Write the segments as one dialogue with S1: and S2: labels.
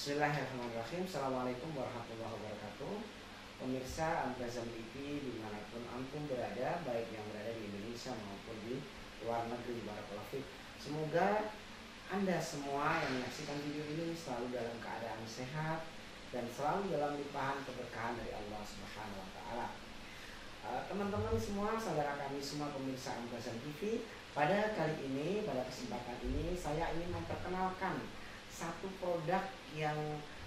S1: Bismillahirrahmanirrahim. Assalamualaikum warahmatullahi wabarakatuh. Pemirsa Al-Ghazam TV dimanapun antum berada, baik yang berada di Indonesia maupun di luar negeri, barakallahu fiik. Semoga Anda semua yang menyaksikan video ini selalu dalam keadaan sehat dan selalu dalam limpahan keberkahan dari Allah Subhanahu wa taala. Teman-teman semua, saudara kami semua pemirsa Al-Ghazam TV, pada kali ini, pada kesempatan ini saya ingin memperkenalkan satu produk yang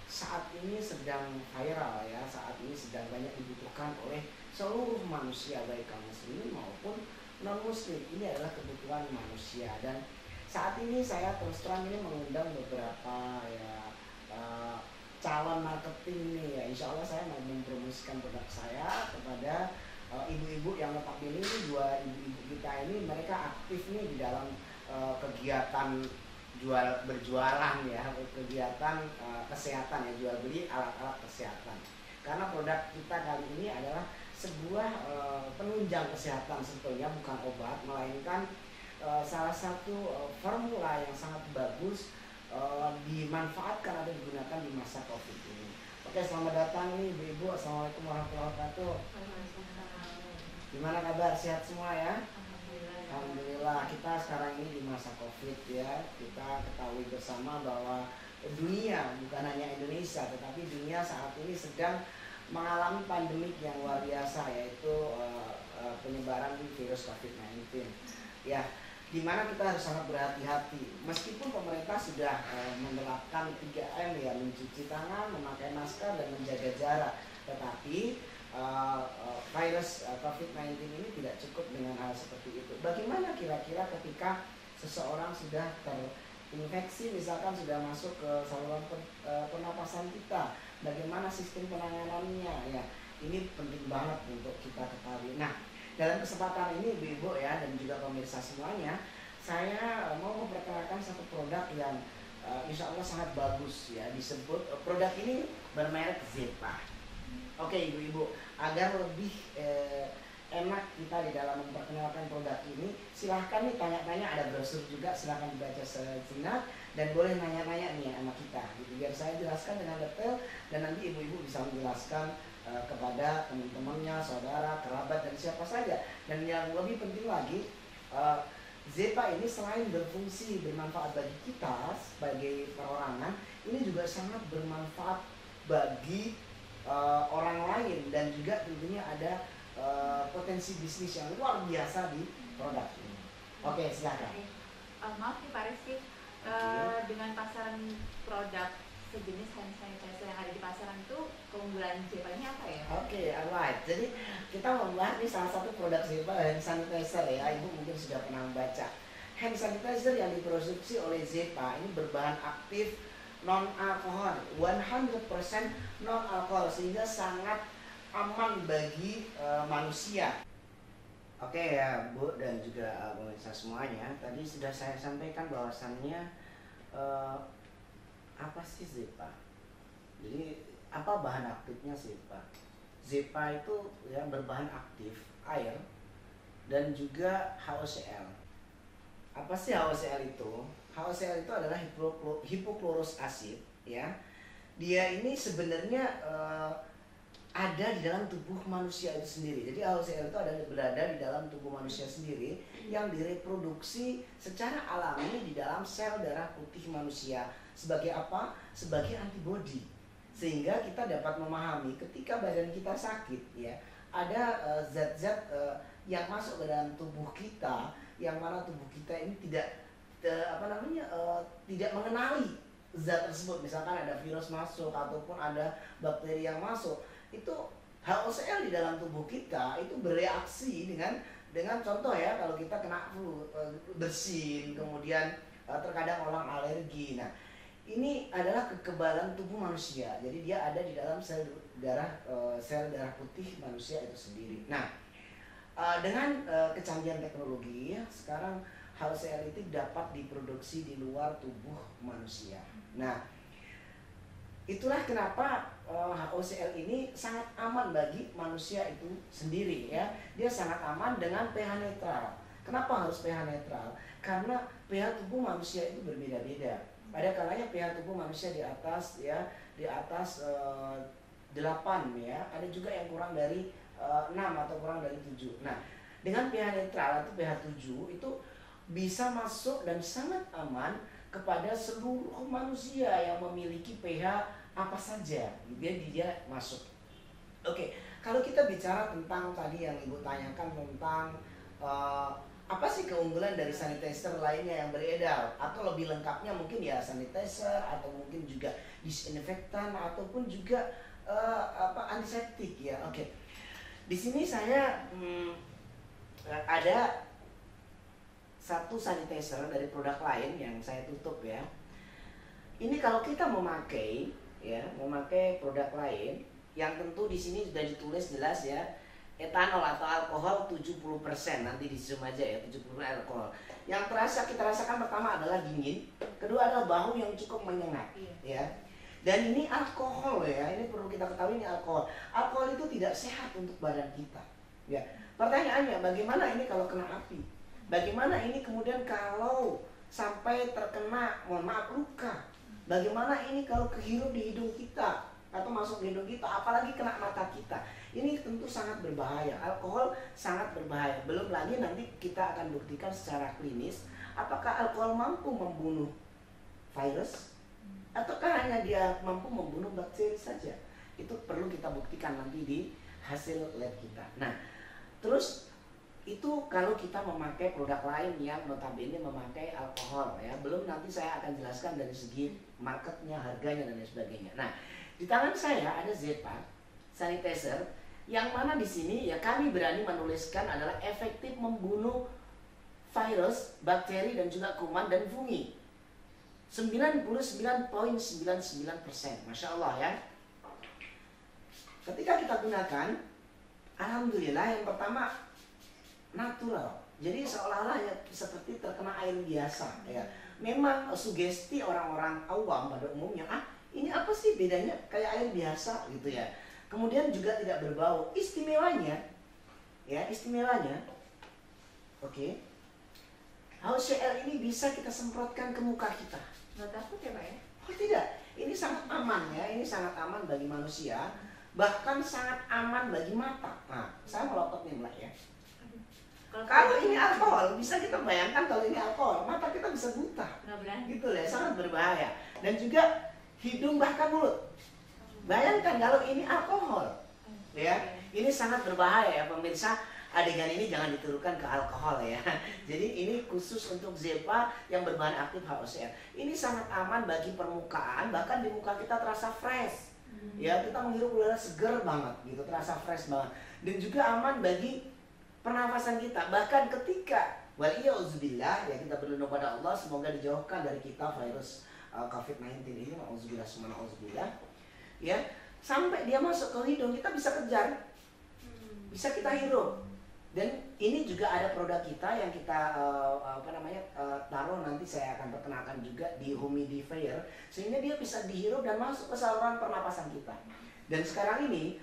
S1: saat ini sedang viral ya, saat ini sedang banyak dibutuhkan oleh seluruh manusia, baik kaum muslimin maupun non muslim. Ini adalah kebutuhan manusia, dan saat ini saya terus terang ini mengundang beberapa ya calon marketing nih ya. Insya Allah saya mau mempromosikan produk saya kepada ibu-ibu yang notabene ini, dua ibu-ibu kita ini mereka aktif nih di dalam kegiatan berjualan ya, kegiatan kesehatan ya, jual beli alat-alat kesehatan. Karena produk kita kali ini adalah sebuah penunjang kesehatan, sebetulnya bukan obat, melainkan salah satu formula yang sangat bagus dimanfaatkan atau digunakan di masa Covid ini. Oke, selamat datang nih ibu-ibu. Assalamualaikum warahmatullahi wabarakatuh. Gimana kabar? Sehat semua ya? Alhamdulillah. Kita sekarang ini di masa Covid ya. Kita ketahui bersama bahwa dunia, bukan hanya Indonesia, tetapi dunia saat ini sedang mengalami pandemik yang luar biasa, yaitu penyebaran virus COVID-19 ya, dimana kita harus sangat berhati-hati. Meskipun pemerintah sudah menerapkan 3M ya, mencuci tangan, memakai masker, dan menjaga jarak, tetapi virus COVID-19 ini tidak cukup dengan hal seperti itu. Bagaimana kira-kira ketika seseorang sudah terinfeksi, misalkan sudah masuk ke saluran pernapasan kita, bagaimana sistem penanganannya ya, ini penting banget untuk kita ketahui. Nah, dalam kesempatan ini ibu-ibu ya, dan juga pemirsa semuanya, saya mau memperkenalkan satu produk yang insya Allah sangat bagus ya. Disebut produk ini bermerek Zepa. Oke ibu-ibu, agar lebih enak kita di dalam memperkenalkan produk ini, silahkan nih tanya-tanya, ada brosur juga, silahkan dibaca sejenak dan boleh nanya-nanya nih sama kita gitu, biar saya jelaskan dengan detail dan nanti ibu-ibu bisa menjelaskan kepada teman-temannya, saudara, kerabat, dan siapa saja. Dan yang lebih penting lagi, Zepa ini selain berfungsi bermanfaat bagi kita sebagai perorangan, ini juga sangat bermanfaat bagi orang lain, dan juga tentunya ada potensi bisnis yang luar biasa di produk ini. Oke, silakan.
S2: Maaf nih Pak Rizky, dengan pasaran produk sejenis hand sanitizer yang ada di pasaran itu, keunggulan Zepa ini apa ya?
S1: Oke, alright. Jadi kita membahas nih salah satu produk Zepa, hand sanitizer ya. Ibu mungkin sudah pernah membaca. Hand sanitizer yang diproduksi oleh Zepa ini berbahan aktif non alkohol, 100% non alkohol, sehingga sangat aman bagi manusia. Oke ya Bu dan juga pemirsa semuanya, tadi sudah saya sampaikan bahwasannya apa sih Zepa? Jadi apa bahan aktifnya Zepa? Zepa itu ya berbahan aktif air dan juga HOCl. Apa sih HOCl itu? HOCl itu adalah hipochlorous acid ya. Dia ini sebenarnya ada di dalam tubuh manusia itu sendiri. Jadi HOCl itu berada di dalam tubuh manusia sendiri yang direproduksi secara alami di dalam sel darah putih manusia. Sebagai apa? Sebagai antibodi. Sehingga kita dapat memahami ketika badan kita sakit ya, ada zat-zat yang masuk ke dalam tubuh kita, yang mana tubuh kita ini tidak tidak mengenali zat tersebut. Misalkan ada virus masuk ataupun ada bakteri yang masuk, itu HOCl di dalam tubuh kita itu bereaksi dengan contoh ya, kalau kita kena flu, bersin, kemudian terkadang orang alergi. Nah, ini adalah kekebalan tubuh manusia. Jadi dia ada di dalam sel darah putih manusia itu sendiri. Nah, dengan kecanggihan teknologi ya, sekarang HOCl itu dapat diproduksi di luar tubuh manusia. Nah, itulah kenapa HOCl ini sangat aman bagi manusia itu sendiri ya. Dia sangat aman dengan pH netral. Kenapa harus pH netral? Karena pH tubuh manusia itu berbeda-beda. Ada kalanya pH tubuh manusia di atas ya, di atas 8 ya. Ada juga yang kurang dari 6 atau kurang dari 7. Nah, dengan pH netral atau pH 7 itu bisa masuk dan sangat aman kepada seluruh manusia yang memiliki pH apa saja. Dia masuk. Oke, kalau kita bicara tentang tadi yang Ibu tanyakan tentang apa sih keunggulan dari sanitizer lainnya yang beredar, atau lebih lengkapnya mungkin ya sanitizer atau mungkin juga disinfektan ataupun juga antiseptik ya. Oke. Di sini saya ada satu sanitizer dari produk lain yang saya tutup ya. Ini kalau kita memakai produk lain yang tentu di sini sudah ditulis jelas ya, etanol atau alkohol 70%, nanti di zoom aja ya, 70% alkohol. Yang kita rasakan pertama adalah dingin, kedua adalah bau yang cukup menyengat ya. Dan ini alkohol ya, ini perlu kita ketahui, ini alkohol. Alkohol itu tidak sehat untuk badan kita ya. Pertanyaannya, bagaimana ini kalau kena api? Bagaimana ini kemudian kalau sampai terkena, mohon maaf, luka? Bagaimana ini kalau kehirup di hidung kita atau masuk di hidung kita, apalagi kena mata kita? Ini tentu sangat berbahaya. Alkohol sangat berbahaya. Belum lagi nanti kita akan buktikan secara klinis apakah alkohol mampu membunuh virus ataukah hanya dia mampu membunuh bakteri saja. Itu perlu kita buktikan nanti di hasil lab kita. Nah, terus itu kalau kita memakai produk lain yang notabene memakai alkohol ya. Belum nanti saya akan jelaskan dari segi marketnya, harganya dan lain sebagainya. Nah, di tangan saya ada Zepa sanitizer yang mana di sini ya kami berani menuliskan adalah efektif membunuh virus, bakteri dan juga kuman dan fungi. 99.99%, Masya Allah ya. Ketika kita gunakan, alhamdulillah yang pertama natural. Jadi seolah-olah ya seperti terkena air biasa ya. Memang sugesti orang-orang awam pada umumnya, ini apa sih bedanya kayak air biasa gitu ya. Kemudian juga tidak berbau. Istimewanya oke, HCl ini bisa kita semprotkan ke muka kita.
S2: Nggak takut ya Pak ya?
S1: Oh tidak, ini sangat aman ya, ini sangat aman bagi manusia, bahkan sangat aman bagi mata. Nah, saya melotot nih Mbak ya. Kalau ini alkohol, bisa kita bayangkan kalau ini alkohol, mata kita bisa buta. Gitu ya, sangat berbahaya. Dan juga hidung bahkan mulut. Bayangkan kalau ini alkohol, ya, ini sangat berbahaya ya pemirsa. Adegan ini jangan diturunkan ke alkohol ya. Jadi ini khusus untuk Zepa yang berbahan aktif HCl. Ini sangat aman bagi permukaan, bahkan di muka kita terasa fresh. Ya, kita menghirup udara seger banget gitu, terasa fresh banget. Dan juga aman bagi pernafasan kita. Bahkan ketika waliyauzubillah ya, kita berlindung pada Allah semoga dijauhkan dari kita virus COVID-19 ini, auzubillah. Ya, sampai dia masuk ke hidung kita bisa kejar, bisa kita hirup. Dan ini juga ada produk kita yang kita taruh, nanti saya akan perkenalkan juga di humidifier, sehingga dia bisa dihirup dan masuk ke saluran pernapasan kita. Dan sekarang ini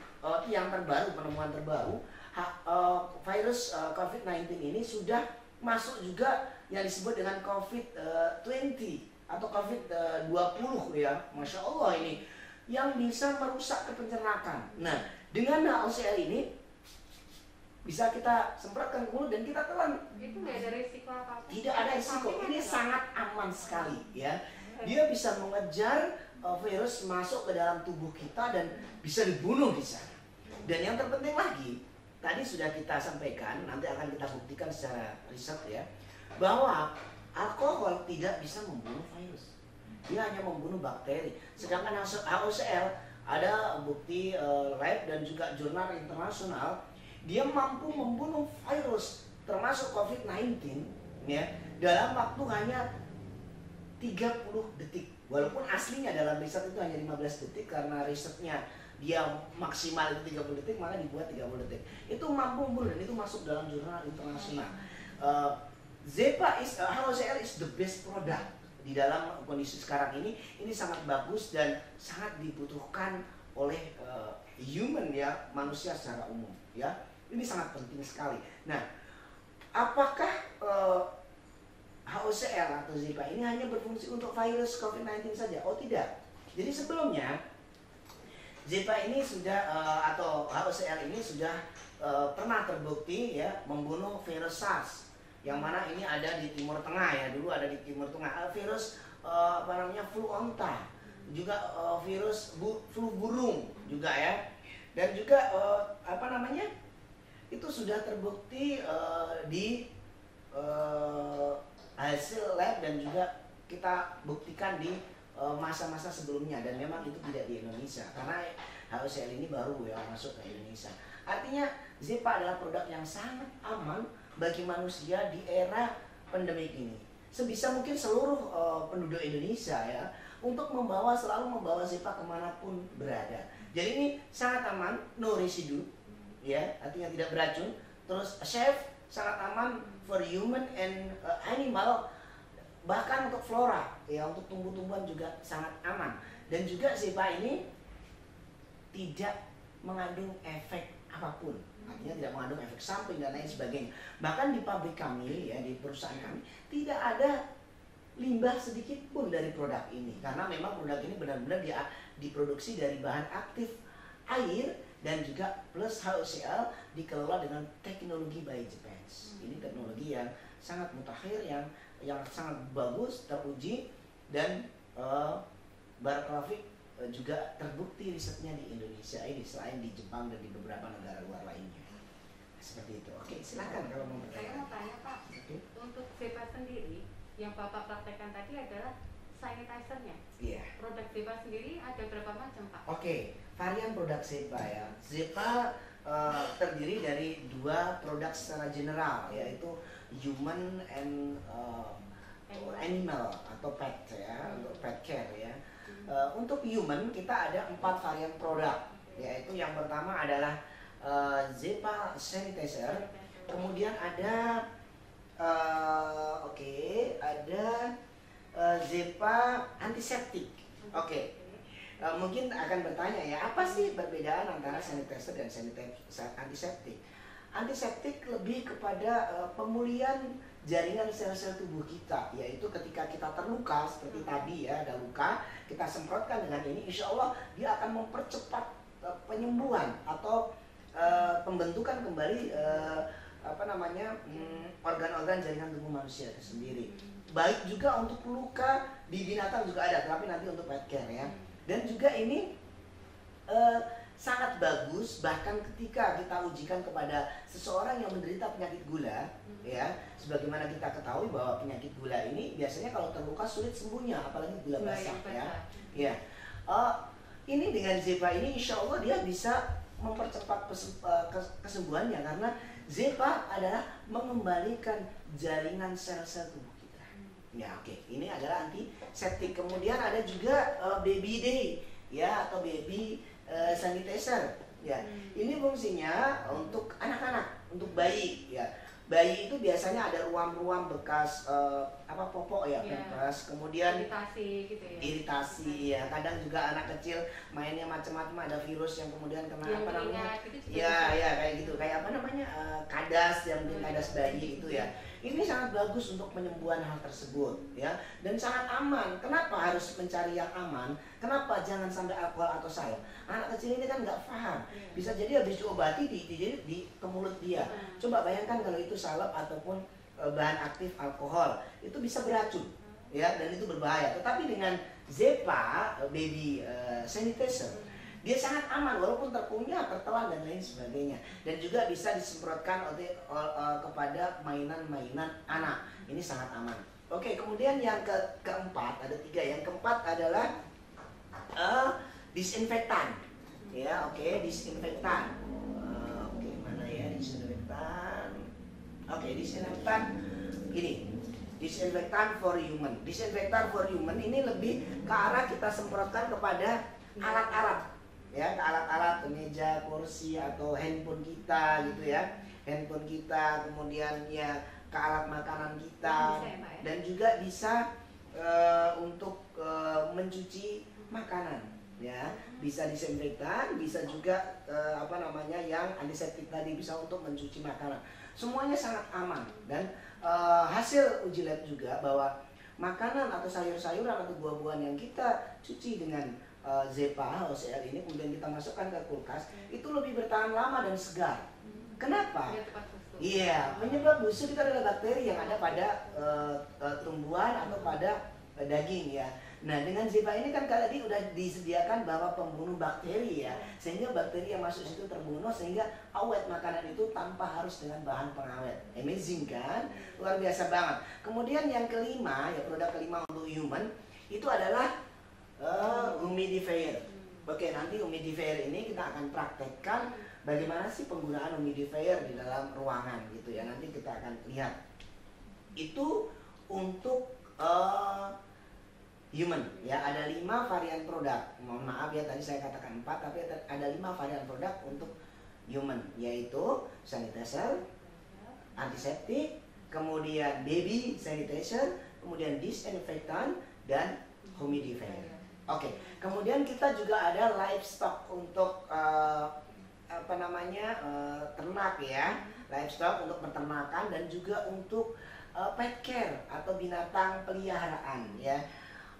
S1: yang terbaru, penemuan terbaru, virus COVID-19 ini sudah masuk juga yang disebut dengan COVID-20 atau COVID-20 ya, Masya Allah ini, yang bisa merusak kepencernakan. Nah, dengan HCl ini bisa kita semprotkan ke mulut dan kita telan.
S2: Itu nggak ada risiko apa-apa?
S1: Tidak ada risiko. Ini sangat aman sekali ya. Dia bisa mengejar virus masuk ke dalam tubuh kita dan bisa dibunuh di sana. Dan yang terpenting lagi, tadi sudah kita sampaikan, nanti akan kita buktikan secara riset ya, bahwa alkohol tidak bisa membunuh virus. Dia hanya membunuh bakteri. Sedangkan HCl ada bukti lab dan juga jurnal internasional, dia mampu membunuh virus termasuk COVID-19 ya dalam waktu hanya 30 detik. Walaupun aslinya dalam riset itu hanya 15 detik, karena risetnya dia maksimal itu 30 detik, maka dibuat 30 detik. Itu mampu membunuh dan itu masuk dalam jurnal internasional. Zepa HCl is the best product di dalam kondisi sekarang ini. Ini sangat bagus dan sangat dibutuhkan oleh human ya, manusia secara umum ya. Ini sangat penting sekali. Nah, apakah HOCl atau Zepa ini hanya berfungsi untuk virus COVID-19 saja? Oh tidak. Jadi sebelumnya Zepa ini sudah atau HOCl ini sudah pernah terbukti ya membunuh virus SARS, yang mana ini ada di Timur Tengah ya, dulu ada di Timur Tengah. Virus apa namanya, flu onta, juga virus flu burung juga ya, dan juga apa namanya, itu sudah terbukti di hasil lab, dan juga kita buktikan di masa-masa sebelumnya, dan memang itu tidak di Indonesia karena HOCl ini baru ya masuk ke Indonesia. Artinya Zepa adalah produk yang sangat aman bagi manusia di era pandemik ini. Sebisa mungkin seluruh penduduk Indonesia ya untuk selalu membawa Zepa kemanapun berada. Jadi ini sangat aman, no residue ya, artinya tidak beracun. Terus safe, sangat aman for human and animal, bahkan untuk flora ya, untuk tumbuh-tumbuhan juga sangat aman. Dan juga Zepa ini tidak mengandung efek apapun, artinya tidak mengandung efek samping dan lain sebagainya. Bahkan di pabrik kami ya, di perusahaan kami tidak ada limbah sedikit pun dari produk ini, karena memang produk ini benar-benar diproduksi dari bahan aktif air dan juga plus HOCl, dikelola dengan teknologi by Japan. Ini teknologi yang sangat mutakhir, yang sangat bagus, teruji, dan Barakalafik juga terbukti risetnya di Indonesia ini, selain di Jepang dan di beberapa negara luar lainnya. Seperti itu. Oke, silakan kalau mau bertanya.
S2: Saya mau tanya Pak, untuk Zepa sendiri yang Bapak praktekkan tadi adalah sanitizer-nya.
S1: Iya.
S2: Produk Zepa sendiri ada berapa macam Pak?
S1: Oke, varian produk Zepa ya. Zepa terdiri dari 2 produk secara general, yaitu human and animal atau pet ya, untuk pet care ya. Untuk human kita ada 4 varian produk, yaitu yang pertama adalah Zepa sanitizer, kemudian ada ada Zepa antiseptik. Mungkin akan bertanya ya, apa sih perbedaan antara sanitizer dan antiseptik? Antiseptik lebih kepada pemulihan jaringan sel-sel tubuh kita, yaitu ketika kita terluka seperti tadi ya, ada luka, kita semprotkan dengan ini, insya Allah dia akan mempercepat penyembuhan atau pembentukan kembali organ-organ jaringan tubuh manusia itu sendiri. Baik juga untuk luka di binatang juga ada, tapi nanti untuk pet care ya. Dan juga ini sangat bagus bahkan ketika kita ujikan kepada seseorang yang menderita penyakit gula ya, sebagaimana kita ketahui bahwa penyakit gula ini biasanya kalau terluka sulit sembuhnya, apalagi gula basah ya. Ini dengan Zepa ini insya Allah dia bisa mempercepat kesembuhannya, karena Zepa adalah mengembalikan jaringan sel-sel tubuh kita. Ya, ini adalah antiseptik. Kemudian ada juga baby day ya, atau baby sanitizer ya. Ini fungsinya untuk anak-anak, untuk bayi ya. Bayi itu biasanya ada ruam-ruam bekas popok ya, bekas, kemudian
S2: iritasi gitu ya.
S1: Iritasi ya, kadang juga anak kecil mainnya macam-macam, ada virus yang kemudian kena kayak gitu, kayak kadas, yang mungkin kadas bayi itu ya. Ini sangat bagus untuk penyembuhan hal tersebut ya, dan sangat aman. Kenapa harus mencari yang aman? Kenapa jangan sampai alkohol atau salep? Anak kecil ini kan nggak paham, bisa jadi habis diobati di ke mulut dia. Coba bayangkan kalau itu salep ataupun bahan aktif alkohol, itu bisa beracun ya, dan itu berbahaya. Tetapi dengan Zepa baby sanitizer, dia sangat aman walaupun terkunyah, tertelan dan lain sebagainya, dan juga bisa disemprotkan kepada mainan-mainan anak. Ini sangat aman. Kemudian yang keempat, ada 3. Yang keempat adalah disinfektan. Ya, disinfektan. Mana ya disinfektan? Disinfektan ini. Disinfektan for human. Disinfektan for human ini lebih ke arah kita semprotkan kepada alat-alat. Ya, ke alat-alat, ke meja, kursi, atau handphone kita gitu ya. Handphone kita, kemudian ya ke alat makanan kita, dan juga bisa untuk mencuci makanan ya, bisa disinfektan, bisa juga yang antiseptik tadi, bisa untuk mencuci makanan. Semuanya sangat aman dan hasil uji lab juga bahwa makanan atau sayur-sayuran atau buah-buahan yang kita cuci dengan ZEPA HOCl ini kemudian kita masukkan ke kulkas itu lebih bertahan lama dan segar. Kenapa? Iya, penyebab busuk itu adalah bakteri yang ada pada tumbuhan atau pada daging ya. Nah, dengan ZEPA ini kan tadi udah disediakan bahwa pembunuh bakteri ya, sehingga bakteri yang masuk situ terbunuh sehingga awet makanan itu tanpa harus dengan bahan pengawet. Amazing kan? Luar biasa banget. Kemudian yang kelima, ya produk kelima untuk human itu adalah humidifier. Oke, nanti humidifier ini kita akan praktekkan bagaimana sih penggunaan humidifier di dalam ruangan gitu ya. Nanti kita akan lihat. Itu untuk human ya, ada 5 varian produk. Mohon maaf ya tadi saya katakan 4, tapi ada 5 varian produk untuk human, yaitu sanitizer, antiseptik, kemudian baby sanitizer, kemudian disinfektan dan humidifier. Oke, kemudian kita juga ada livestock untuk ternak ya, livestock untuk peternakan dan juga untuk pet care atau binatang peliharaan ya.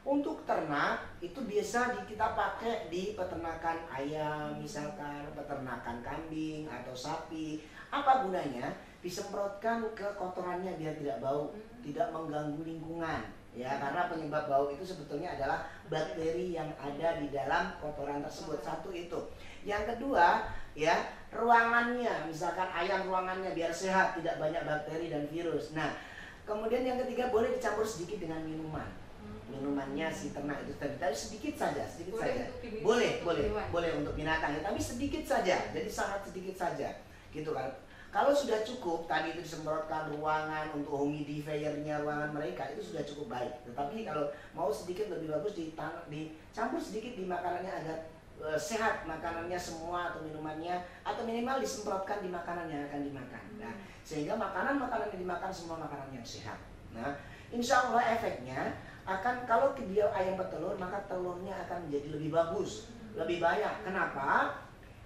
S1: Untuk ternak itu biasa kita pakai di peternakan ayam, misalkan peternakan kambing atau sapi. Apa gunanya? Disemprotkan ke kotorannya biar tidak bau, tidak mengganggu lingkungan. Ya, karena penyebab bau itu sebetulnya adalah bakteri yang ada di dalam kotoran tersebut. Satu itu. Yang kedua, ya, ruangannya, misalkan ayam ruangannya biar sehat, tidak banyak bakteri dan virus. Nah, kemudian yang ketiga boleh dicampur sedikit dengan minuman. Minumannya si ternak itu tadi sedikit saja, boleh untuk binatang, tapi sedikit saja, jadi sangat sedikit saja, gitu kan. Kalau sudah cukup, tadi itu disemprotkan ruangan untuk humidifiernya ruangan mereka itu sudah cukup baik. Tetapi kalau mau sedikit lebih bagus dicampur sedikit di makanannya agar sehat makanannya semua atau minumannya, atau minimal disemprotkan di makanan yang akan dimakan. Nah, sehingga makanan yang dimakan semua makanan yang sehat. Nah, insya Allah efeknya akan kalau dia ayam bertelur maka telurnya akan menjadi lebih bagus, lebih banyak. Kenapa?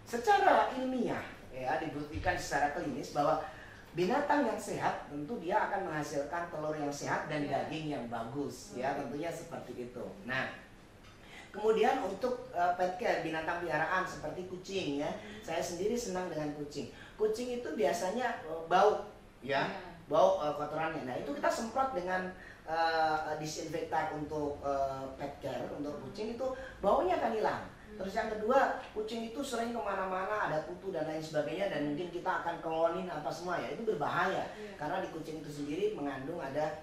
S1: Secara ilmiah ya dibuktikan secara klinis bahwa binatang yang sehat tentu dia akan menghasilkan telur yang sehat dan daging yang bagus ya, tentunya seperti itu. Nah, kemudian untuk pet care, binatang peliharaan seperti kucing ya. Saya sendiri senang dengan kucing. Kucing itu biasanya bau ya, bau kotorannya. Nah, itu kita semprot dengan disinfektan untuk pet care, untuk kucing itu baunya akan hilang. Terus yang kedua, kucing itu sering kemana-mana, ada kutu dan lain sebagainya, dan mungkin kita akan klonin apa semua ya, itu berbahaya. Karena di kucing itu sendiri mengandung ada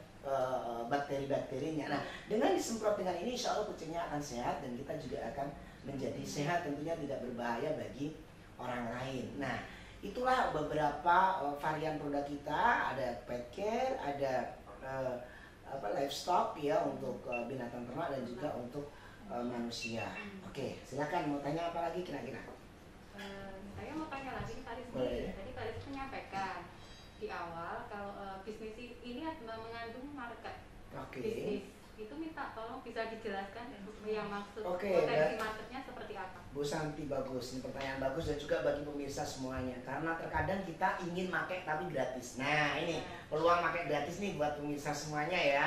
S1: bakteri-bakterinya. Nah, dengan disemprot dengan ini, insya Allah kucingnya akan sehat dan kita juga akan menjadi sehat, tentunya tidak berbahaya bagi orang lain. Nah, itulah beberapa varian produk kita, ada pet care, ada livestock ya untuk binatang ternak dan juga untuk manusia. Oke, silakan mau tanya apa lagi kira-kira?
S2: Saya mau tanya lagi tadi Pak Rizky menyampaikan di awal kalau bisnis ini mengandung market. Bisnis itu minta tolong bisa dijelaskan yang maksud potensi marketnya seperti apa?
S1: Bu Santi, bagus, ini pertanyaan bagus dan juga bagi pemirsa semuanya, karena terkadang kita ingin pakai tapi gratis. Nah, ini peluang pakai gratis nih buat pemirsa semuanya ya.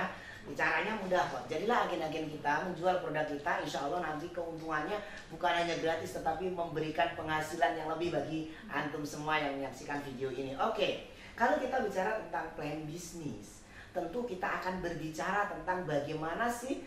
S1: Caranya mudah kok. Jadilah agen-agen kita menjual produk kita, insya Allah nanti keuntungannya bukan hanya gratis tetapi memberikan penghasilan yang lebih bagi antum semua yang menyaksikan video ini. Oke, kalau kita bicara tentang plan bisnis, tentu kita akan berbicara tentang bagaimana sih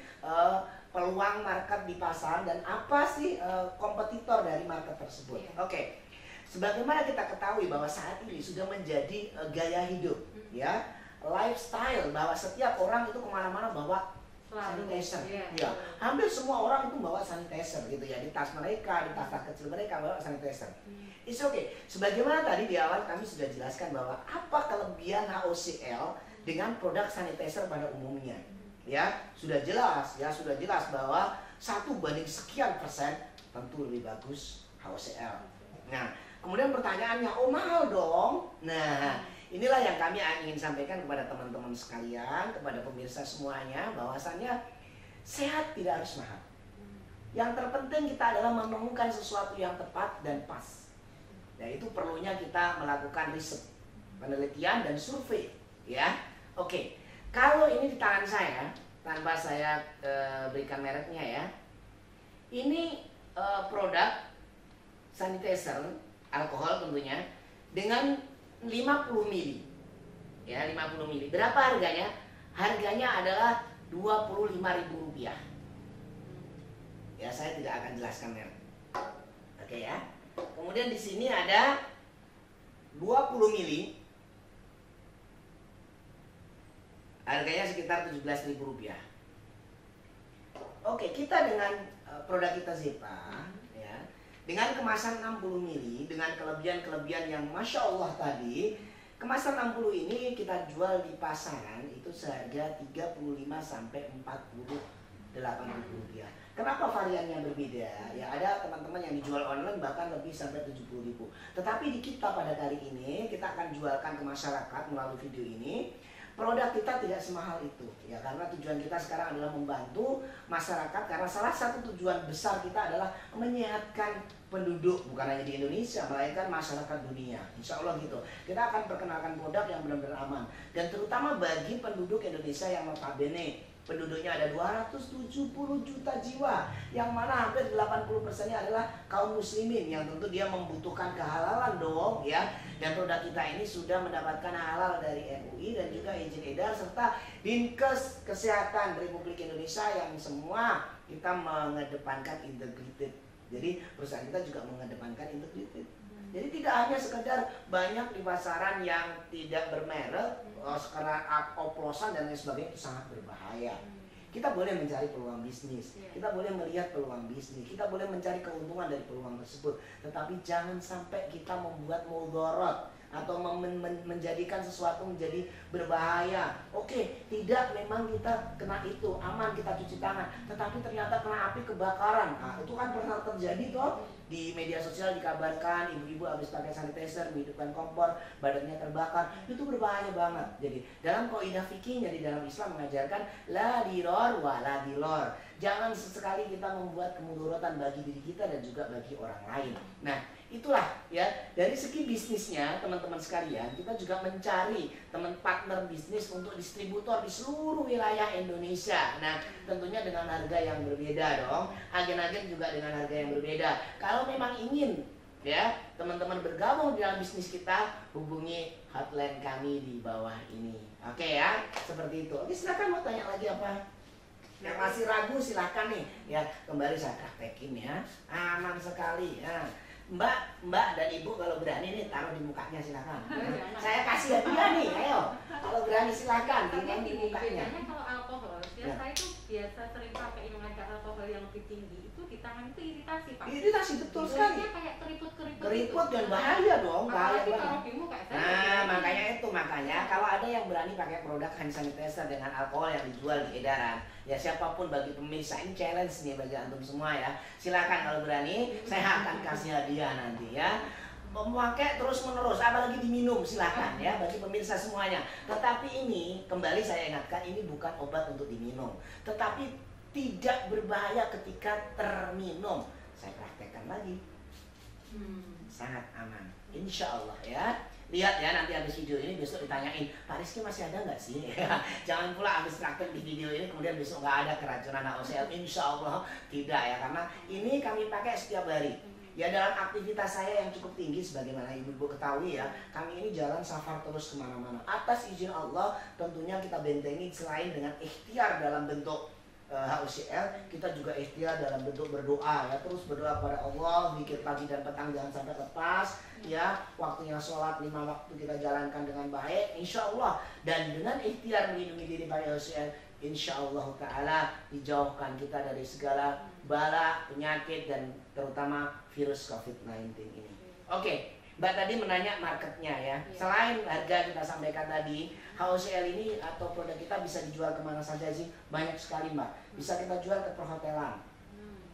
S1: peluang market di pasar dan apa sih kompetitor dari market tersebut. Oke, sebagaimana kita ketahui bahwa saat ini sudah menjadi gaya hidup ya, lifestyle, bahwa setiap orang itu kemana-mana bawa sanitizer. Ya, hampir semua orang itu bawa sanitizer gitu ya, di tas mereka, di tas-tas kecil mereka bawa sanitizer. It's okay. Sebagaimana tadi di awal kami sudah jelaskan bahwa apa kelebihan HOCl dengan produk sanitizer pada umumnya. Ya, sudah jelas bahwa 1 banding sekian persen tentu lebih bagus HOCl. Nah, kemudian pertanyaannya, oh mahal dong. Nah, inilah yang kami ingin sampaikan kepada teman-teman sekalian, kepada pemirsa semuanya, bahwasannya sehat tidak harus mahal. Yang terpenting kita adalah menemukan sesuatu yang tepat dan pas. Nah, itu perlunya kita melakukan riset, penelitian dan survei, ya. Oke. Kalau ini di tangan saya, tanpa saya berikan mereknya ya. Ini produk sanitizer alkohol tentunya dengan 50 mili. Ya, 50 mili. Berapa harganya? Harganya adalah Rp25.000. Ya, saya tidak akan jelaskan merek. Oke ya. Kemudian di sini ada 20 mili. Harganya sekitar Rp17.000. Oke, kita dengan produk kita Zepa ya, dengan kemasan 60 mili dengan kelebihan-kelebihan yang Masya Allah tadi. Kemasan 60 ini kita jual di pasaran itu seharga 35 sampai 48 ribu rupiah. Kenapa variannya berbeda? Ya, ada teman-teman yang dijual online bahkan lebih sampai 70 ribu. Tetapi di kita pada kali ini kita akan jualkan ke masyarakat melalui video ini. Produk kita tidak semahal itu ya, karena tujuan kita sekarang adalah membantu masyarakat, karena salah satu tujuan besar kita adalah menyehatkan penduduk, bukan hanya di Indonesia melainkan masyarakat dunia. Insya Allah gitu. Kita akan perkenalkan produk yang benar-benar aman, dan terutama bagi penduduk Indonesia yang notabene penduduknya ada 270 juta jiwa, yang mana hampir 80%-nya adalah kaum muslimin yang tentu dia membutuhkan kehalalan dong ya. Dan produk kita ini sudah mendapatkan halal dari MUI dan juga izin edar serta Dinkes Kesehatan Republik Indonesia, yang semua kita mengedepankan integrated. Jadi perusahaan kita juga mengedepankan integrated. Jadi tidak hanya sekedar banyak di pasaran yang tidak bermerek, sekarang oplosan dan lain sebagainya, itu sangat berbahaya. Kita boleh mencari peluang bisnis, kita boleh melihat peluang bisnis, kita boleh mencari keuntungan dari peluang tersebut. Tetapi jangan sampai kita membuat mudarat atau menjadikan sesuatu menjadi berbahaya. Oke, tidak, memang kita kena itu, aman kita cuci tangan, tetapi ternyata kena api kebakaran. Nah, itu kan pernah terjadi toh. Di media sosial dikabarkan ibu-ibu habis pakai sanitizer, menghidupkan kompor, badannya terbakar. Itu berbahaya banget. Jadi dalam kaidah fikihnya di dalam Islam mengajarkan la diror wa la dilor. Jangan sesekali kita membuat kemudorotan bagi diri kita dan juga bagi orang lain. Nah, itulah ya, dari segi bisnisnya teman-teman sekalian, kita juga mencari teman partner bisnis untuk distributor di seluruh wilayah Indonesia. Nah, tentunya dengan harga yang berbeda dong, agen-agen juga dengan harga yang berbeda. Kalau memang ingin ya teman-teman bergabung dalam bisnis kita, hubungi hotline kami di bawah ini. Oke ya, seperti itu. Oke, silakan mau tanya lagi apa? Yang masih ragu silahkan nih ya, kembali saya praktekin ya, aman sekali ya. Mbak dan Ibu kalau berani nih taruh di mukanya silakan. Saya kasih hadiah nih, ayo. Kalau berani silakan di mukanya.
S2: Biasanya kalau alkohol, saya itu biasa sering pakai yang ada alkohol yang lebih tinggi, itu di tangan itu iritasi Pak.
S1: Iritasi betul sekali.
S2: Kayak keriput-keriput.
S1: Keriput dan bahaya dong, bahaya
S2: banget.
S1: Nah, makanya kalau ada yang berani pakai produk hand sanitizer dengan alkohol yang dijual di edaran, ya siapapun bagi pemirsa, ini challenge nih bagi antum semua ya. Silakan kalau berani, saya akan kasih hadiah nanti ya. Memakai terus menerus, apalagi diminum, silahkan ya bagi pemirsa semuanya. Tetapi ini kembali saya ingatkan, ini bukan obat untuk diminum, tetapi tidak berbahaya ketika terminum. Saya praktekkan lagi, sangat aman, insya Allah ya. Lihat ya, nanti habis video ini besok ditanyain, Pak Rizky masih ada nggak sih? Jangan pula habis praktek di video ini kemudian besok nggak ada keracunan HOCl. Insya Allah tidak ya, karena ini kami pakai setiap hari. Ya, dalam aktivitas saya yang cukup tinggi, sebagaimana ibu-ibu ketahui ya, kami ini jalan safar terus kemana-mana. Atas izin Allah tentunya kita bentengi, selain dengan ikhtiar dalam bentuk HOCl, kita juga ikhtiar dalam bentuk berdoa ya, terus berdoa kepada Allah, zikir pagi dan petang jangan sampai lepas ya, waktunya sholat 5 waktu kita jalankan dengan baik, insya Allah. Dan dengan ikhtiar melindungi diri pada HOCl, insya Allah ta'ala dijauhkan kita dari segala bala, penyakit, dan terutama virus COVID-19 ini. Oke, Mbak tadi menanya marketnya ya. Selain harga kita sampaikan tadi, HOCl ini atau produk kita bisa dijual kemana saja sih? Banyak sekali Mbak. Bisa kita jual ke perhotelan.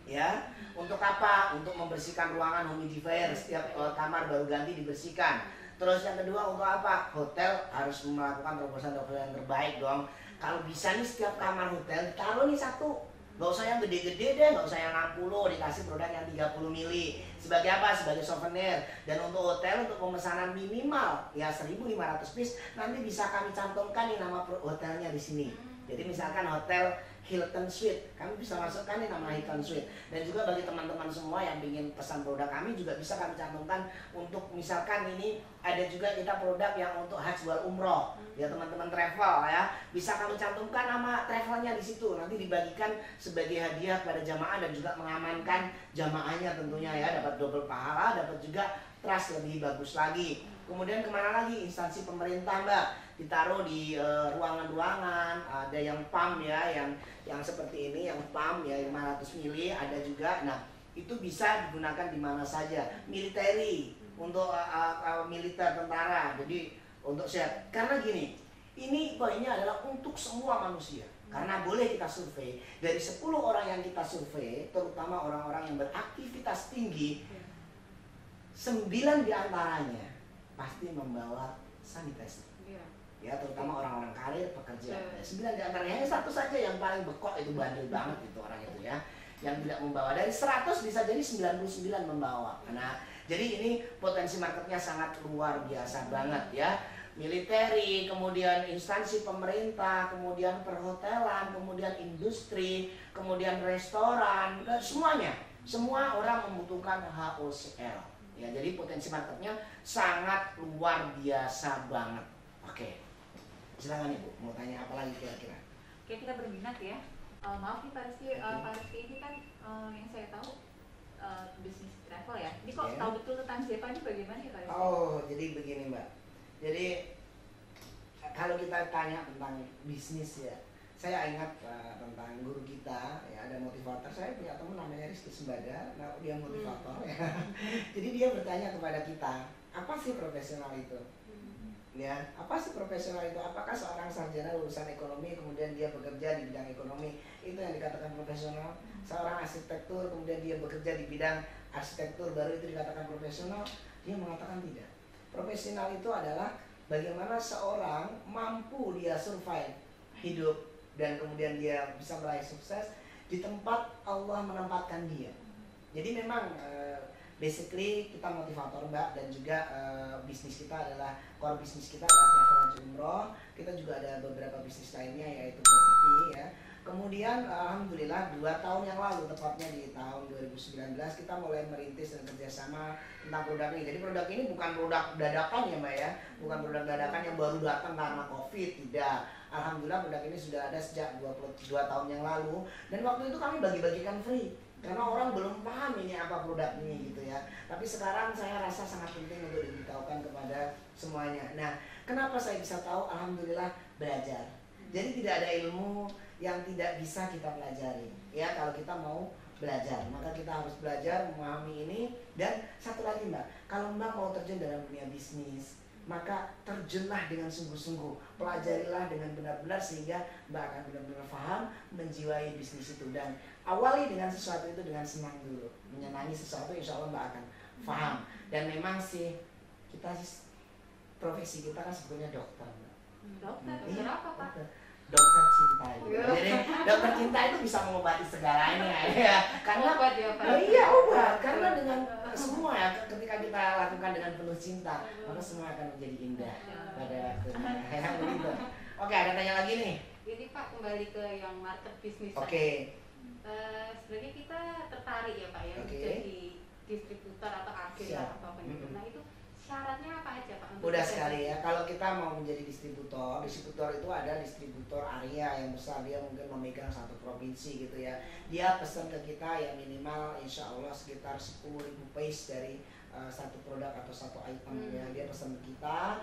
S1: Ya, untuk apa? Untuk membersihkan ruangan humidifier, setiap kamar baru ganti dibersihkan. Terus yang kedua untuk apa? Hotel harus melakukan terobosan yang terbaik dong. Kalau bisa nih setiap kamar hotel taruh nih satu Nggak usah yang gede-gede deh, nggak usah yang 60, dikasih produk yang 30 mili. Sebagai apa? Sebagai souvenir. Dan untuk hotel, untuk pemesanan minimal ya 1.500 piece, nanti bisa kami cantumkan nih nama hotelnya di sini. Jadi misalkan hotel Hilton Suite, kami bisa masukkan nih nama Hilton Suite. Dan juga bagi teman-teman semua yang ingin pesan produk kami juga bisa kami cantumkan untuk misalkan ini ada juga kita produk yang untuk haji wal umroh ya teman-teman travel ya, bisa kami cantumkan nama travelnya di situ, nanti dibagikan sebagai hadiah kepada jamaah dan juga mengamankan jamaahnya tentunya ya, dapat double pahala, dapat juga trust lebih bagus lagi. Kemudian kemana lagi? Instansi pemerintah Mbak, ditaruh di ruangan-ruangan, ada yang PAM ya, yang seperti ini, yang PAM ya 500 mili ada juga. Nah itu bisa digunakan di mana saja, military untuk militer tentara, jadi untuk siap. Karena gini, ini poinnya adalah untuk semua manusia. Karena boleh kita survei, dari 10 orang yang kita survei, terutama orang-orang yang beraktivitas tinggi, 9 diantaranya pasti membawa sanitizer. Ya, terutama orang-orang karir, pekerja. 9 diantaranya, hanya 1 saja yang paling bekok, itu bandel banget itu orang itu ya, yang tidak membawa. Dari 100 bisa jadi 99 membawa. Nah, jadi ini potensi marketnya sangat luar biasa banget ya. Militeri, kemudian instansi pemerintah, kemudian perhotelan, kemudian industri, kemudian restoran, semuanya. Semua orang membutuhkan HOCL. Ya, jadi potensi marketnya sangat luar biasa banget. Oke, silakan Ibu, mau tanya apa lagi kira-kira?
S2: Oke, kita berminat ya. Maaf nih Pak Rizky, Pak Rizky ini kan yang saya tahu bisnis travel ya. Ini kok tahu betul tentang Zepa ini bagaimana ya Pak Rizky?
S1: Oh, jadi begini Mbak. Jadi kalau kita tanya tentang bisnis ya, saya ingat tentang guru kita ya, ada motivator. Saya punya teman namanya Rizky Sembada, nah, dia motivator ya. Jadi dia bertanya kepada kita, apa sih profesional itu? Ya, apa sih profesional itu? Apakah seorang sarjana lulusan ekonomi kemudian dia bekerja di bidang ekonomi itu yang dikatakan profesional? Seorang arsitektur kemudian dia bekerja di bidang arsitektur baru itu dikatakan profesional? Dia mengatakan tidak. Profesional itu adalah bagaimana seorang mampu dia survive hidup dan kemudian dia bisa meraih sukses di tempat Allah menempatkan dia. Jadi memang basically kita motivator Mbak, dan juga bisnis kita adalah core bisnis kita adalah travel haji umroh. Kita juga ada beberapa bisnis lainnya yaitu properti ya. Kemudian alhamdulillah 2 tahun yang lalu, tepatnya di tahun 2019 kita mulai merintis dan kerjasama tentang produk ini. Jadi produk ini bukan produk dadakan ya Mbak ya, bukan produk dadakan yang baru datang karena COVID, tidak. Alhamdulillah produk ini sudah ada sejak 22 tahun yang lalu, dan waktu itu kami bagi-bagikan free karena orang belum paham ini apa produk ini gitu ya. Tapi sekarang saya rasa sangat penting untuk diberitahukan kepada semuanya. Nah, kenapa saya bisa tahu? Alhamdulillah belajar. Jadi tidak ada ilmu yang tidak bisa kita pelajari ya, kalau kita mau belajar maka kita harus belajar memahami ini. Dan satu lagi Mbak, kalau Mbak mau terjun dalam dunia bisnis, maka terjunlah dengan sungguh-sungguh, pelajarilah dengan benar-benar sehingga Mbak akan benar-benar paham menjiwai bisnis itu. Dan awali dengan sesuatu itu dengan senang dulu, menyenangi sesuatu, insya Allah Mbak akan paham. Dan memang sih kita profesi kita kan sebetulnya dokter Mbak.
S2: Dokter? Dokter apa Pak?
S1: Dokter cinta gitu. Jadi dokter cinta itu bisa mengobati segalanya ya. Karena
S2: obat ya Pak?
S1: Iya obat, karena dengan semua ya, ketika kita lakukan dengan penuh cinta, maka semua akan menjadi indah pada waktunya. Ya, begitu. Oke, ada tanya lagi nih.
S2: Ini Pak, kembali ke yang market bisnis.
S1: Oke.
S2: Sebenarnya kita tertarik ya Pak ya, jadi distributor atau agen atau apa gitu. Nah itu syaratnya apa aja Pak?
S1: Mudah sekali ya, kalau kita mau menjadi distributor itu ada distributor area yang besar, dia mungkin memegang satu provinsi gitu ya. Dia pesan ke kita ya minimal insya Allah sekitar 10.000 piece dari satu produk atau satu item ya. Dia pesan ke kita,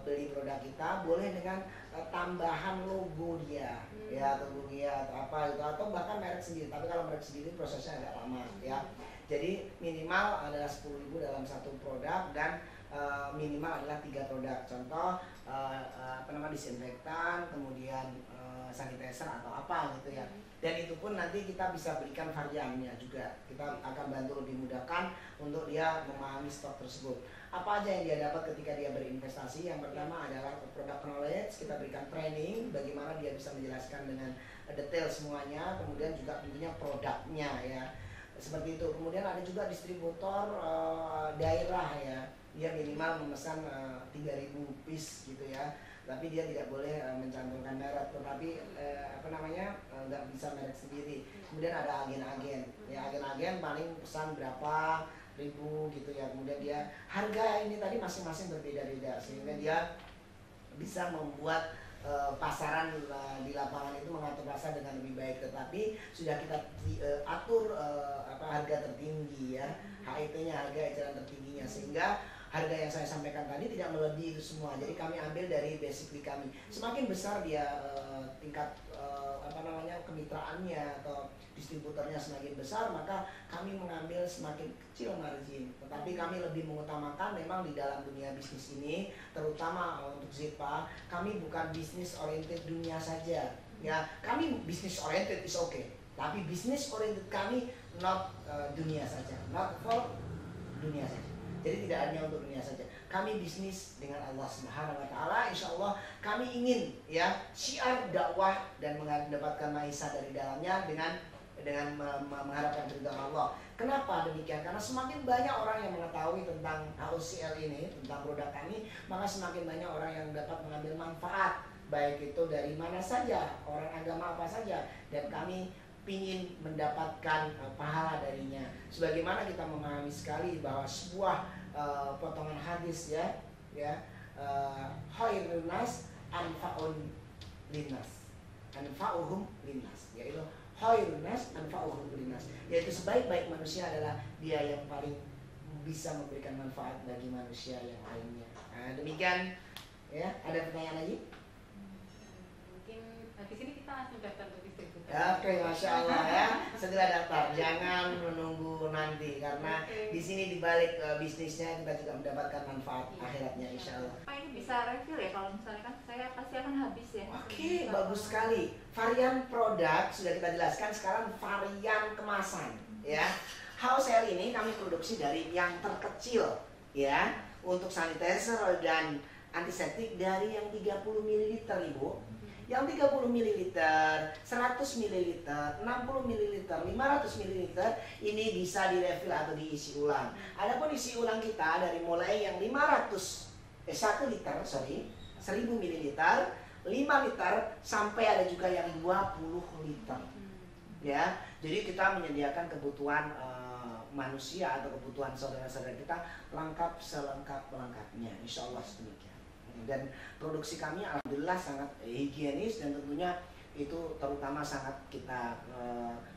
S1: beli produk kita, boleh dengan tambahan logo dia ya, atau logo dia atau apa itu, atau bahkan merek sendiri. Tapi kalau merek sendiri prosesnya agak lama ya. Jadi minimal adalah 10.000 dalam satu produk, dan minimal adalah 3 produk. Contoh disinfektan, kemudian sanitizer atau apa gitu ya. Dan itu pun nanti kita bisa berikan variannya juga. Kita akan bantu lebih mudahkan untuk dia memahami stok tersebut. Apa aja yang dia dapat ketika dia berinvestasi? Yang pertama adalah product knowledge. Kita berikan training bagaimana dia bisa menjelaskan dengan detail semuanya. Kemudian juga tentunya produknya ya, seperti itu. Kemudian ada juga distributor daerah ya, dia minimal memesan 3.000 piece gitu ya, tapi dia tidak boleh mencantumkan merek, tetapi nggak bisa merek sendiri. Kemudian ada agen-agen ya, agen-agen paling pesan berapa ribu gitu ya. Kemudian dia harga ini tadi masing-masing berbeda-beda, sehingga dia bisa membuat pasaran di lapangan itu mengatur pasar dengan lebih baik. Tetapi sudah kita atur harga tertinggi ya, HET-nya, harga eceran tertingginya, sehingga harga yang saya sampaikan tadi tidak melebihi itu semua. Jadi kami ambil dari basically kami. Semakin besar dia tingkat kemitraannya atau distributornya semakin besar, maka kami mengambil semakin kecil margin. Tetapi kami lebih mengutamakan memang di dalam dunia bisnis ini, terutama untuk Zipa, kami bukan bisnis oriented dunia saja. Ya, kami bisnis oriented is okay, tapi bisnis oriented kami not dunia saja, not for dunia saja. Jadi tidak hanya untuk dunia saja. Kami bisnis dengan Allah Subhanahu wa taala. Insyaallah kami ingin ya syiar dakwah dan mendapatkan maisha dari dalamnya dengan mengharapkan ridha Allah. Kenapa demikian? Karena semakin banyak orang yang mengetahui tentang HOCL ini, tentang produk kami, maka semakin banyak orang yang dapat mengambil manfaat, baik itu dari mana saja, orang agama apa saja, dan kami ingin mendapatkan pahala darinya. Sebagaimana kita memahami sekali bahwa sebuah potongan hadis ya khairun nas anfa'un linnas, anfa'uhum linnas, yaitu khairun nas anfa'uhum linnas, yaitu sebaik-baik manusia adalah dia yang paling bisa memberikan manfaat bagi manusia yang lainnya. Nah, demikian ya. Ada pertanyaan lagi?
S2: Mungkin di sini kita langsung daftar untuk distributor.
S1: Oke, masya Allah ya, segera daftar, jangan menunggu nanti, karena di sini dibalik bisnisnya kita juga mendapatkan manfaat akhiratnya, insya Allah.
S3: Pak, ini bisa refill ya kalau misalnya kan saya pasti akan habis ya.
S1: Oke, bagus sekali. Varian produk sudah kita jelaskan, sekarang varian kemasan ya. HOCL ini kami produksi dari yang terkecil ya, untuk sanitizer dan antiseptik dari yang 30 ml Ibu. Yang 30 ml, 100 ml, 60 ml, 500 ml ini bisa direfill atau diisi ulang. Adapun isi ulang kita dari mulai yang 1 liter, 1000 ml, 5 liter sampai ada juga yang 20 liter. Ya, jadi kita menyediakan kebutuhan manusia atau kebutuhan saudara-saudara kita lengkap selengkap-lengkapnya, insya Allah sedemikian. Dan produksi kami alhamdulillah sangat higienis, dan tentunya itu terutama sangat kita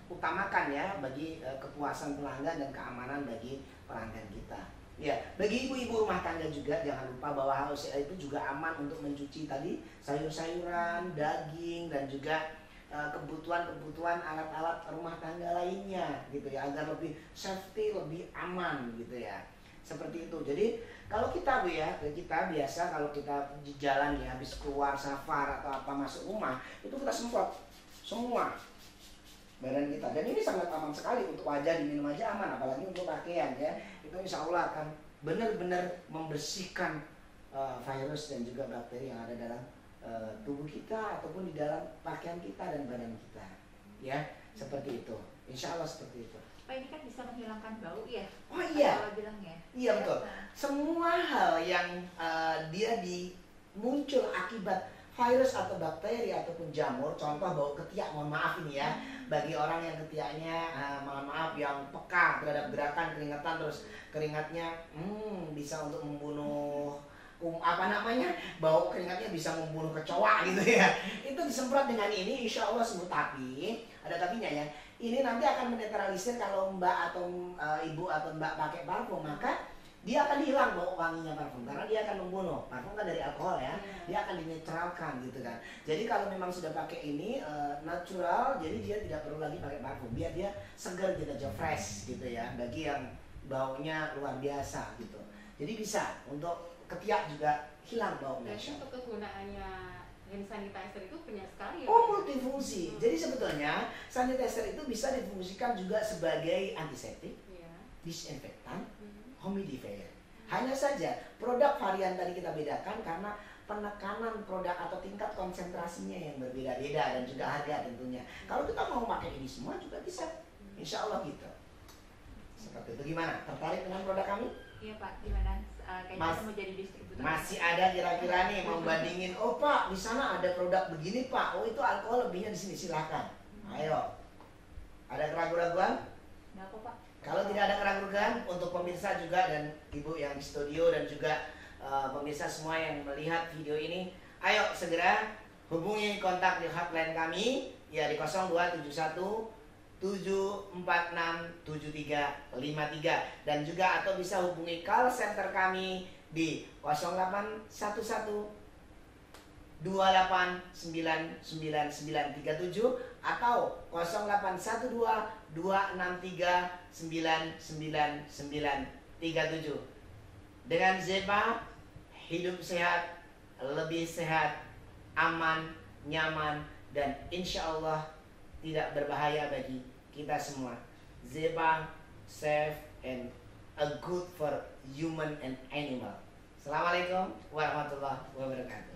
S1: utamakan ya bagi kepuasan pelanggan dan keamanan bagi pelanggan kita. Ya, bagi ibu-ibu rumah tangga juga jangan lupa bahwa HOCL itu juga aman untuk mencuci tadi sayur-sayuran, daging, dan juga kebutuhan-kebutuhan alat-alat rumah tangga lainnya gitu ya, agar lebih safety, lebih aman gitu ya. Seperti itu. Jadi kalau kita kita biasa kalau kita di jalan ya, habis keluar safar atau apa masuk rumah, itu kita semprot semua badan kita. Dan ini sangat aman sekali untuk wajah, diminum aja aman, apalagi untuk pakaian ya. Itu insya Allah akan benar-benar membersihkan virus dan juga bakteri yang ada dalam tubuh kita ataupun di dalam pakaian kita dan badan kita. Ya, seperti itu. Insya Allah seperti itu.
S3: Pak, ini kan bisa menghilangkan bau ya?
S1: Oh iya.
S3: Bilangnya.
S1: Iya betul. Semua hal yang dia muncul akibat virus atau bakteri ataupun jamur, contoh bau ketiak, mohon maaf ini ya, bagi orang yang ketiaknya, mohon maaf, yang peka terhadap gerakan keringetan, terus keringatnya bisa untuk membunuh bau keringatnya bisa membunuh kecoa gitu ya. Itu disemprot dengan ini, insya Allah sembuh. Tapi ada tapinya ya. Ini nanti akan menetralisir kalau mbak atau ibu atau mbak pakai parfum, maka dia akan hilang bau wanginya parfum, karena dia akan membunuh. Parfum kan dari alkohol ya, dia akan dinetralkan gitu kan. Jadi kalau memang sudah pakai ini natural, jadi dia tidak perlu lagi pakai parfum, biar dia segar gitu aja, fresh gitu ya, bagi yang baunya luar biasa gitu. Jadi bisa untuk ketiak juga hilang bau
S2: Dan
S1: mensyok.
S2: untuk kegunaannya hand sanitizer itu banyak sekali ya.
S1: Oh, multifungsi. Jadi sebetulnya sanitizer itu bisa difungsikan juga sebagai antiseptik,
S2: Iya.
S1: disinfektan, humidifier. Hanya saja produk varian tadi kita bedakan karena penekanan produk atau tingkat konsentrasinya yang berbeda-beda dan juga harga tentunya. Kalau kita mau pakai ini semua juga bisa, insya Allah gitu. Seperti itu. Gimana? Tertarik dengan produk kami?
S3: Iya Pak, gimana? Kayaknya
S1: Mas-
S3: saya mau jadi distributor.
S1: Masih ada kira-kira nih mau bandingin? Oh Pak, di sana ada produk begini Pak. Oh itu alkohol lebihnya di sini, silakan. Ayo. Ada keraguan-keraguan?
S3: Nggak kok Pak.
S1: Kalau tidak ada keraguan untuk pemirsa juga dan ibu yang di studio dan juga pemirsa semua yang melihat video ini, ayo segera hubungi kontak di hotline kami ya di 0271 746 7353 dan juga atau bisa hubungi call center kami di 0811 2899937 atau 0812 263 99937. Dengan Zepa, hidup sehat, lebih sehat, aman, nyaman, dan insya Allah tidak berbahaya bagi kita semua. Zepa, safe and a good for human and animal. Assalamualaikum warahmatullahi wabarakatuh.